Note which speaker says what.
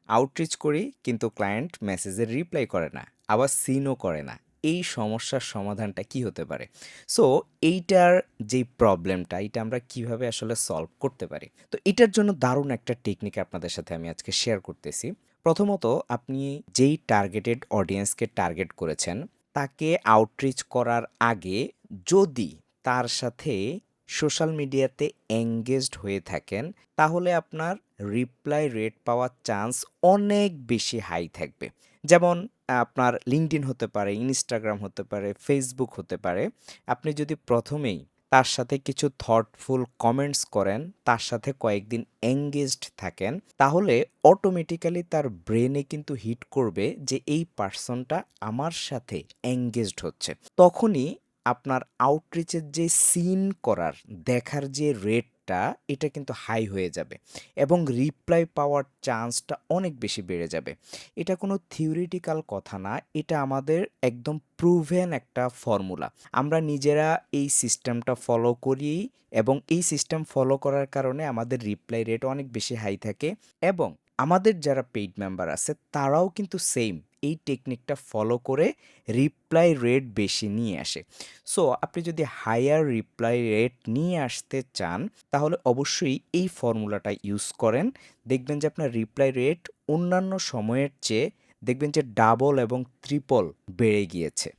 Speaker 1: Outreach করি কিন্তু client মেসেজের রিপ্লাই করে না, আবার সিনও করে না। এই সমস্যার সমাধানটা কি হতে পারে? সো এইটার যেই প্রবলেমটা, এইটা আমরা কিভাবে আসলে সলভ করতে পারি? তো এটার জন্য দারুণ একটা টেকনিক আপনাদের সাথে আমি আজকে শেয়ার করতেছি। প্রথমত আপনি যেই টার্গেটেড অডিয়েন্সকে টার্গেট করেছেন, তাকে আউটরিচ করার আগে যদি তার সাথে সোশ্যাল মিডিয়াতে এঙ্গেজড হয়ে থাকেন, তাহলে আপনার রিপ্লাই রেট পাওয়ার চান্স অনেক বেশি হাই থাকবে। যেমন আপনার LinkedIn হতে পারে, Instagram হতে পারে, Facebook হতে পারে। আপনি যদি ১ম এই তার সাথে কিছু থটফুল কমেন্টস করেন, তার সাথে কয়েকদিন এঙ্গেজড থাকেন, তাহলে অটোমেটিক্যালি তার ব্রেনে কিন্তু হিট করবে যে এই পারসনটা আমার সাথে এঙ্গেজড হচ্ছে। তখনই আপনার আউটরিচের যে সিন করার, দেখার যে রেটটা, এটা কিন্তু হাই হয়ে যাবে এবং রিপ্লাই পাওয়ার চান্সটা অনেক বেশি বেড়ে যাবে। এটা কোনো থিওরিটিক্যাল কথা না, এটা আমাদের একদম প্রুভেন একটা ফর্মুলা। আমরা নিজেরা এই সিস্টেমটা ফলো করি এবং এই সিস্টেম ফলো করার কারণে আমাদের রিপ্লাই রেট অনেক বেশি হাই থাকে এবং আমাদের যারা পেইড মেম্বার আছে তারাও কিন্তু সেম এই টেকনিকটা ফলো করে রিপ্লাই রেট বেশি নিয়ে আসে। সো আপনি যদি হায়ার রিপ্লাই রেট নিয়ে আসতে চান, তাহলে অবশ্যই এই ফর্মুলাটা ইউজ করেন। দেখবেন যে আপনার রিপ্লাই রেট অন্যান্য সময়ের চেয়ে দেখবেন যে ডাবল এবং ট্রিপল বেড়ে গিয়েছে।